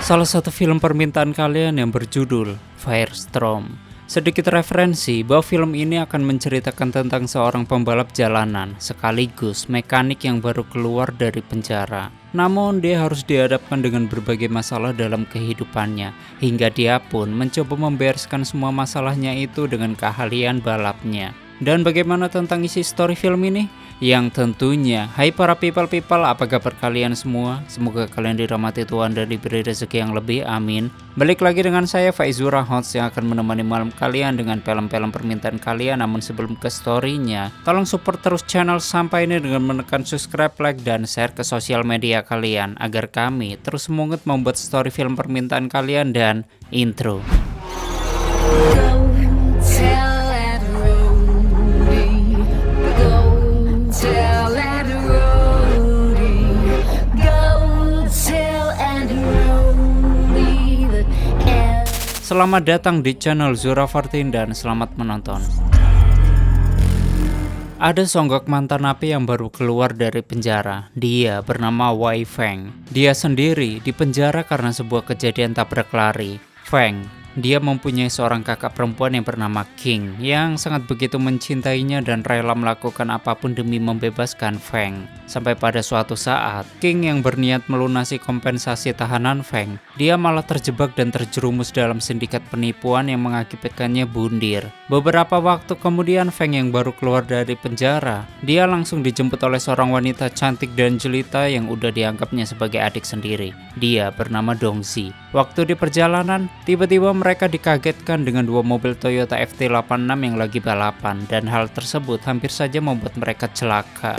Salah satu film permintaan kalian yang berjudul Firestorm. Sedikit referensi bahwa film ini akan menceritakan tentang seorang pembalap jalanan sekaligus mekanik yang baru keluar dari penjara. Namun dia harus dihadapkan dengan berbagai masalah dalam kehidupannya, hingga dia pun mencoba membereskan semua masalahnya itu dengan keahlian balapnya. Dan bagaimana tentang isi story film ini? Yang tentunya, hai para people, apa kabar kalian semua? Semoga kalian dirahmati Tuhan dan diberi rezeki yang lebih, amin. Balik lagi dengan saya Faizura Hots yang akan menemani malam kalian dengan film-film permintaan kalian. Namun sebelum ke storynya, tolong support terus channel sampai ini dengan menekan subscribe, like, dan share ke sosial media kalian agar kami terus semangat membuat story film permintaan kalian. Dan intro. Selamat datang di channel Zura 14 dan selamat menonton. Ada songgok mantan napi yang baru keluar dari penjara. Dia bernama Wei Feng. Dia sendiri dipenjara karena sebuah kejadian tabrak lari. Feng, dia mempunyai seorang kakak perempuan yang bernama King yang sangat begitu mencintainya dan rela melakukan apapun demi membebaskan Feng. Sampai pada suatu saat, King yang berniat melunasi kompensasi tahanan Feng, dia malah terjebak dan terjerumus dalam sindikat penipuan yang mengakibatkannya bundir. Beberapa waktu kemudian Feng yang baru keluar dari penjara, dia langsung dijemput oleh seorang wanita cantik dan jelita yang udah dianggapnya sebagai adik sendiri. Dia bernama Dongzi. Waktu di perjalanan, tiba-tiba mereka dikagetkan dengan dua mobil Toyota FT86 yang lagi balapan, dan hal tersebut hampir saja membuat mereka celaka.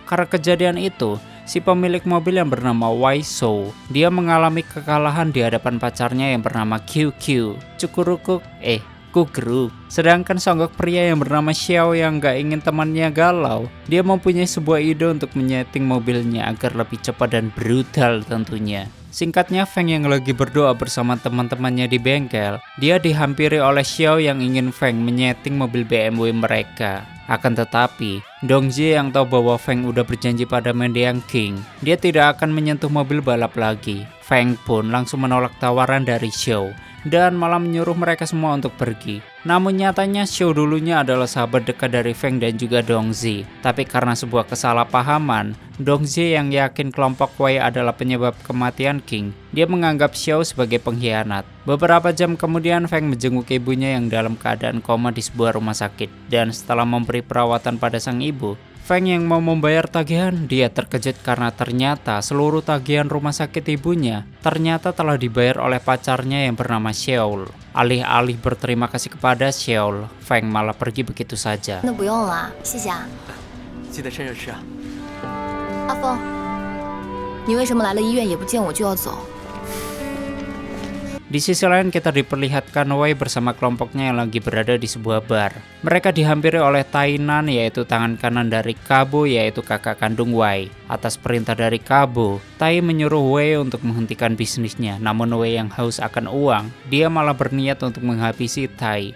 Karena kejadian itu, si pemilik mobil yang bernama Wei Shou, dia mengalami kekalahan di hadapan pacarnya yang bernama QQ, Kugru. Sedangkan songgok pria yang bernama Xiao yang gak ingin temannya galau, dia mempunyai sebuah ide untuk menyeting mobilnya agar lebih cepat dan brutal tentunya. Singkatnya, Feng yang lagi berdoa bersama teman-temannya di bengkel, dia dihampiri oleh Xiao yang ingin Feng menyeting mobil BMW mereka. Akan tetapi, Dongzi yang tahu bahwa Feng udah berjanji pada mendiang King, dia tidak akan menyentuh mobil balap lagi. Feng pun langsung menolak tawaran dari Xiao dan malah menyuruh mereka semua untuk pergi. Namun nyatanya Xiao dulunya adalah sahabat dekat dari Feng dan juga Dongzi. Tapi karena sebuah kesalahpahaman, Dongzi yang yakin kelompok Wei adalah penyebab kematian King, dia menganggap Xiao sebagai pengkhianat. Beberapa jam kemudian Feng menjenguk ibunya yang dalam keadaan koma di sebuah rumah sakit. Dan setelah memberi perawatan pada sang ibu, Feng yang mau membayar tagihan, dia terkejut karena ternyata seluruh tagihan rumah sakit ibunya ternyata telah dibayar oleh pacarnya yang bernama Xiao. Alih-alih berterima kasih kepada Xiao, Feng malah pergi begitu saja. Di sisi lain kita diperlihatkan Wei bersama kelompoknya yang lagi berada di sebuah bar. Mereka dihampiri oleh Tainan, yaitu tangan kanan dari Kabo, yaitu kakak kandung Wei. Atas perintah dari Kabo, Tai menyuruh Wei untuk menghentikan bisnisnya. Namun Wei yang haus akan uang, dia malah berniat untuk menghabisi Tai.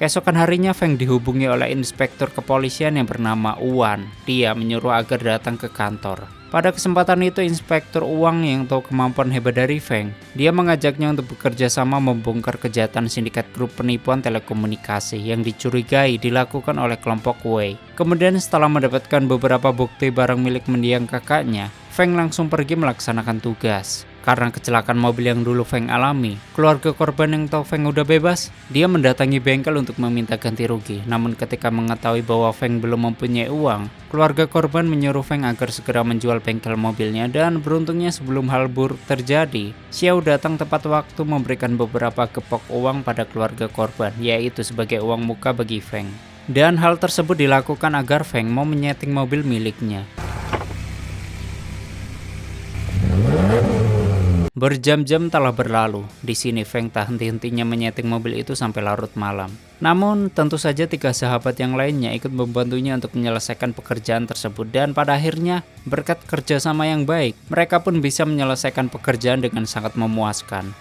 Keesokan harinya Feng dihubungi oleh inspektur kepolisian yang bernama Uan. Dia menyuruh agar datang ke kantor. Pada kesempatan itu inspektur Uang yang tahu kemampuan hebat dari Feng, dia mengajaknya untuk bekerja sama membongkar kejahatan sindikat grup penipuan telekomunikasi yang dicurigai dilakukan oleh kelompok Wei. Kemudian setelah mendapatkan beberapa bukti barang milik mendiang kakaknya, Feng langsung pergi melaksanakan tugas. Karena kecelakaan mobil yang dulu Feng alami, keluarga korban yang tahu Feng udah bebas, dia mendatangi bengkel untuk meminta ganti rugi. Namun ketika mengetahui bahwa Feng belum mempunyai uang, keluarga korban menyuruh Feng agar segera menjual bengkel mobilnya. Dan beruntungnya sebelum hal buruk terjadi, Xiao datang tepat waktu memberikan beberapa gepok uang pada keluarga korban, yaitu sebagai uang muka bagi Feng. Dan hal tersebut dilakukan agar Feng mau menyeting mobil miliknya. Berjam-jam telah berlalu. Di sini Feng tak henti-hentinya menyeting mobil itu sampai larut malam. Namun tentu saja 3 sahabat yang lainnya ikut membantunya untuk menyelesaikan pekerjaan tersebut, dan pada akhirnya berkat kerjasama yang baik, mereka pun bisa menyelesaikan pekerjaan dengan sangat memuaskan.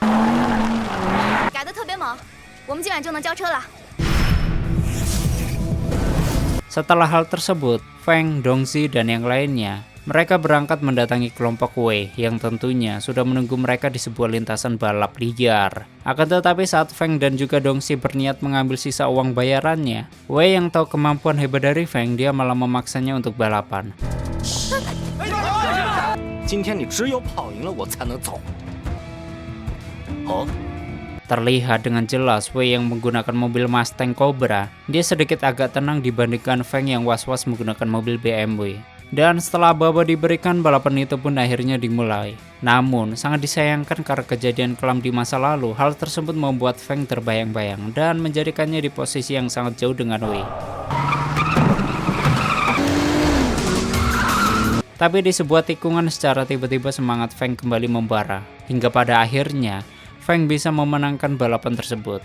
Setelah hal tersebut, Feng, Dongxi, dan yang lainnya mereka berangkat mendatangi kelompok Wei yang tentunya sudah menunggu mereka di sebuah lintasan balap liar. Akan tetapi saat Feng dan juga Dongxi berniat mengambil sisa uang bayarannya, Wei yang tahu kemampuan hebat dari Feng, dia malah memaksanya untuk balapan. Terlihat dengan jelas Wei yang menggunakan mobil Mustang Cobra, dia sedikit agak tenang dibandingkan Feng yang was-was menggunakan mobil BMW. Dan setelah baba diberikan, balapan itu pun akhirnya dimulai. Namun, sangat disayangkan karena kejadian kelam di masa lalu, hal tersebut membuat Feng terbayang-bayang dan menjadikannya di posisi yang sangat jauh dengan Wei. Tapi di sebuah tikungan secara tiba-tiba semangat Feng kembali membara, hingga pada akhirnya Feng bisa memenangkan balapan tersebut.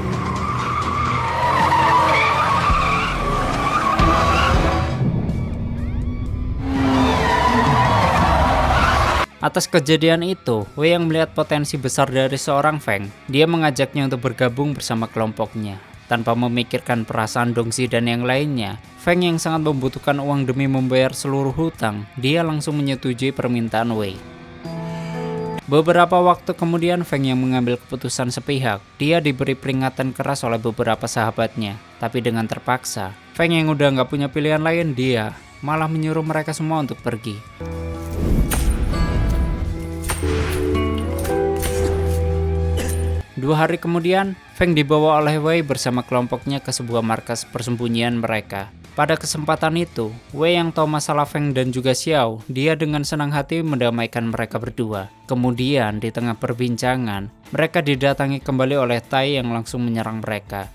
Atas kejadian itu, Wei yang melihat potensi besar dari seorang Feng, dia mengajaknya untuk bergabung bersama kelompoknya. Tanpa memikirkan perasaan Dongxi dan yang lainnya, Feng yang sangat membutuhkan uang demi membayar seluruh hutang, dia langsung menyetujui permintaan Wei. Beberapa waktu kemudian Feng yang mengambil keputusan sepihak. Dia diberi peringatan keras oleh beberapa sahabatnya, tapi dengan terpaksa. Feng yang udah nggak punya pilihan lain, dia malah menyuruh mereka semua untuk pergi. 2 hari kemudian, Feng dibawa oleh Wei bersama kelompoknya ke sebuah markas persembunyian mereka. Pada kesempatan itu, Wei yang tahu masalah Feng dan juga Xiao, dia dengan senang hati mendamaikan mereka berdua. Kemudian di tengah perbincangan, mereka didatangi kembali oleh Tai yang langsung menyerang mereka.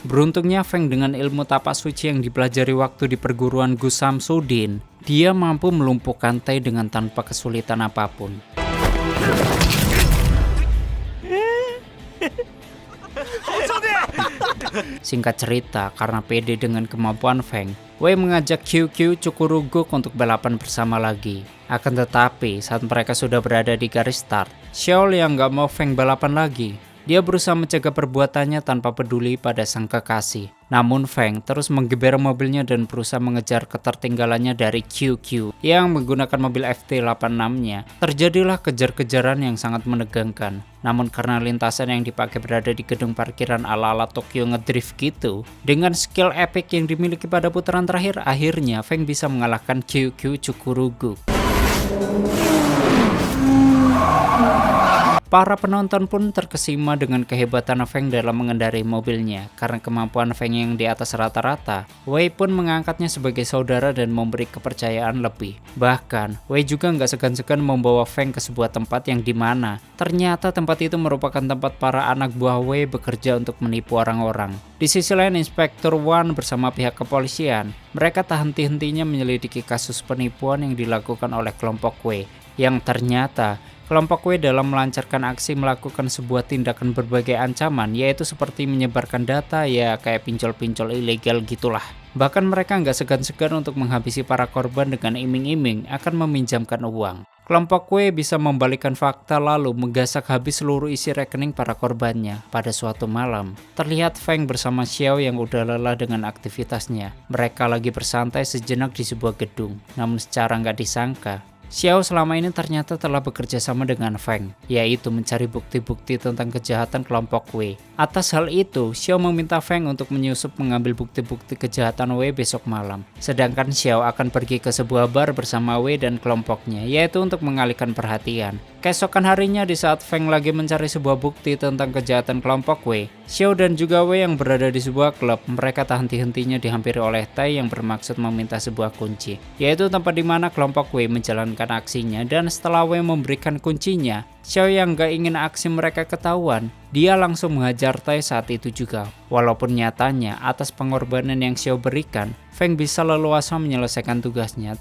Beruntungnya Feng dengan ilmu tapak suci yang dipelajari waktu di perguruan Gu Samsudin, dia mampu melumpuhkan Tai dengan tanpa kesulitan apapun. Singkat cerita, karena pede dengan kemampuan Feng, Wei mengajak QQ Cukuruguk untuk balapan bersama lagi. Akan tetapi, saat mereka sudah berada di garis start, Xiao yang gak mau Feng balapan lagi. Dia berusaha mencegah perbuatannya tanpa peduli pada sang kekasih. Namun Feng terus menggeber mobilnya dan berusaha mengejar ketertinggalannya dari QQ yang menggunakan mobil FT86-nya. Terjadilah kejar-kejaran yang sangat menegangkan. Namun karena lintasan yang dipakai berada di gedung parkiran ala-ala Tokyo ngedrift gitu, dengan skill epic yang dimiliki pada putaran terakhir, akhirnya Feng bisa mengalahkan QQ Cukuruguk. Para penonton pun terkesima dengan kehebatan Feng dalam mengendarai mobilnya. Karena kemampuan Feng yang di atas rata-rata, Wei pun mengangkatnya sebagai saudara dan memberi kepercayaan lebih. Bahkan, Wei juga nggak segan-segan membawa Feng ke sebuah tempat yang dimana ternyata tempat itu merupakan tempat para anak buah Wei bekerja untuk menipu orang-orang. Di sisi lain, Inspektur Wan bersama pihak kepolisian, mereka tak henti-hentinya menyelidiki kasus penipuan yang dilakukan oleh kelompok Wei, yang ternyata kelompok Wei dalam melancarkan aksi melakukan sebuah tindakan berbagai ancaman, yaitu seperti menyebarkan data, ya kayak pinjol-pinjol ilegal gitulah. Bahkan mereka nggak segan-segan untuk menghabisi para korban dengan iming-iming akan meminjamkan uang. Kelompok Wei bisa membalikan fakta lalu menggasak habis seluruh isi rekening para korbannya. Pada suatu malam, terlihat Feng bersama Xiao yang udah lelah dengan aktivitasnya. Mereka lagi bersantai sejenak di sebuah gedung, namun secara nggak disangka, Xiao selama ini ternyata telah bekerja sama dengan Feng, yaitu mencari bukti-bukti tentang kejahatan kelompok Wei. Atas hal itu, Xiao meminta Feng untuk menyusup mengambil bukti-bukti kejahatan Wei besok malam. Sedangkan Xiao akan pergi ke sebuah bar bersama Wei dan kelompoknya, yaitu untuk mengalihkan perhatian. Keesokan harinya di saat Feng lagi mencari sebuah bukti tentang kejahatan kelompok Wei, Xiao dan juga Wei yang berada di sebuah klub, mereka tak henti-hentinya dihampiri oleh Tai yang bermaksud meminta sebuah kunci, yaitu tempat di mana kelompok Wei menjalankan menjalankan aksinya, dan setelah Wei memberikan kuncinya, Xiao yang gak ingin aksi mereka ketahuan, dia langsung menghajar Tai saat itu juga. Walaupun nyatanya atas pengorbanan yang Xiao berikan, Feng bisa leluasa menyelesaikan tugasnya.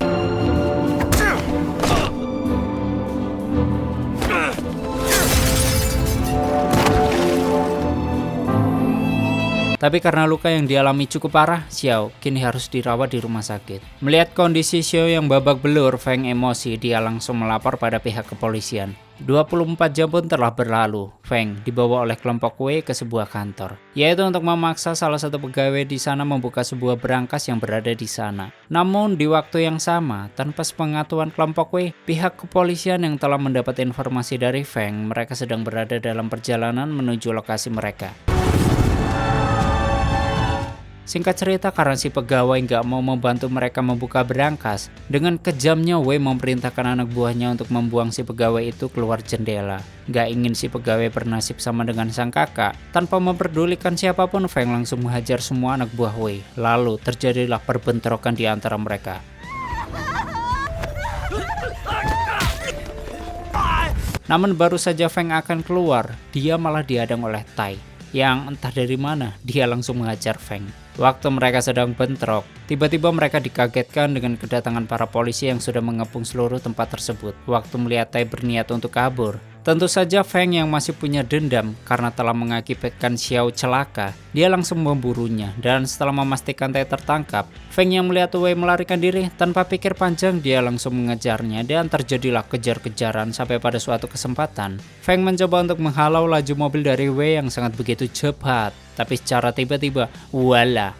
Tapi karena luka yang dialami cukup parah, Xiao kini harus dirawat di rumah sakit. Melihat kondisi Xiao yang babak belur, Feng emosi, dia langsung melapor pada pihak kepolisian. 24 jam pun telah berlalu. Feng dibawa oleh kelompok Wei ke sebuah kantor, yaitu untuk memaksa salah satu pegawai di sana membuka sebuah berangkas yang berada di sana. Namun di waktu yang sama, tanpa sepengetahuan kelompok Wei, pihak kepolisian yang telah mendapat informasi dari Feng, mereka sedang berada dalam perjalanan menuju lokasi mereka. Singkat cerita, karena si pegawai nggak mau membantu mereka membuka berangkas, dengan kejamnya Wei memerintahkan anak buahnya untuk membuang si pegawai itu keluar jendela. Nggak ingin si pegawai bernasib sama dengan sang kakak, tanpa memperdulikan siapapun, Feng langsung menghajar semua anak buah Wei. Lalu terjadilah perbentrokan di antara mereka. Namun baru saja Feng akan keluar, dia malah dihadang oleh Tai, yang entah dari mana dia langsung menghajar Feng. Waktu mereka sedang bentrok, tiba-tiba mereka dikagetkan dengan kedatangan para polisi yang sudah mengepung seluruh tempat tersebut. Waktu melihat Tai berniat untuk kabur, tentu saja Feng yang masih punya dendam karena telah mengakibatkan Xiao celaka, dia langsung memburunya, dan setelah memastikan Tai tertangkap, Feng yang melihat Wei melarikan diri, tanpa pikir panjang dia langsung mengejarnya, dan terjadilah kejar-kejaran sampai pada suatu kesempatan Feng mencoba untuk menghalau laju mobil dari Wei yang sangat begitu cepat. Tapi secara tiba-tiba, wala.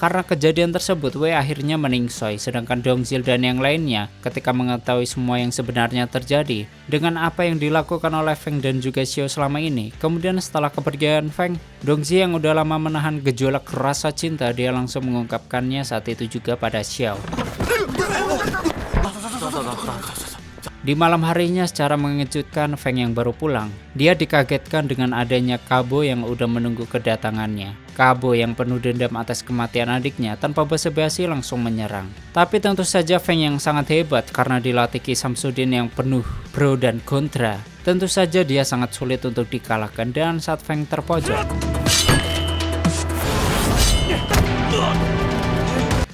Karena kejadian tersebut, Wei akhirnya meningsoi, sedangkan Dongzil dan yang lainnya ketika mengetahui semua yang sebenarnya terjadi dengan apa yang dilakukan oleh Feng dan juga Xiao selama ini. Kemudian setelah kepergian Feng, Dongzil yang udah lama menahan gejolak rasa cinta, dia langsung mengungkapkannya saat itu juga pada Xiao. Di malam harinya, secara mengejutkan, Feng yang baru pulang, dia dikagetkan dengan adanya Kabo yang udah menunggu kedatangannya. Kabo yang penuh dendam atas kematian adiknya tanpa basa-basi langsung menyerang. Tapi tentu saja Feng yang sangat hebat karena dilatih Ki Samsudin yang penuh pro dan kontra. Tentu saja dia sangat sulit untuk dikalahkan, dan saat Feng terpojok,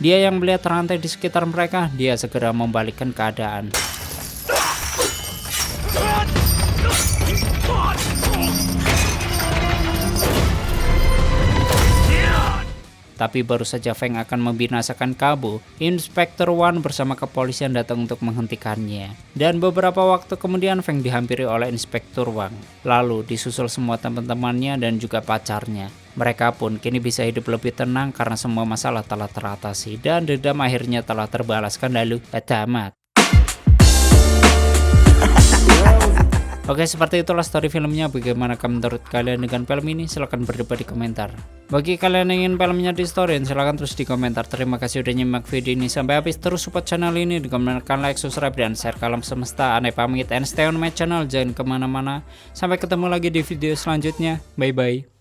dia yang melihat rantai di sekitar mereka, dia segera membalikkan keadaan. Tapi baru saja Feng akan membinasakan Kabo, Inspektur Wan bersama kepolisian datang untuk menghentikannya. Dan beberapa waktu kemudian Feng dihampiri oleh Inspektur Wang. Lalu disusul semua teman-temannya dan juga pacarnya. Mereka pun kini bisa hidup lebih tenang karena semua masalah telah teratasi dan dendam akhirnya telah terbalaskan. Lalu tamat. Oke, seperti itulah story filmnya. Bagaimana menurut kalian dengan film ini? Silahkan berdebat di komentar. Bagi kalian yang ingin filmnya di storyin, silahkan terus di komentar. Terima kasih udah nyimak video ini sampai habis. Terus support channel ini dengan menekan like, subscribe, dan share ke alam semesta. Aneh pamit and stay on my channel. Jangan kemana-mana. Sampai ketemu lagi di video selanjutnya. Bye-bye.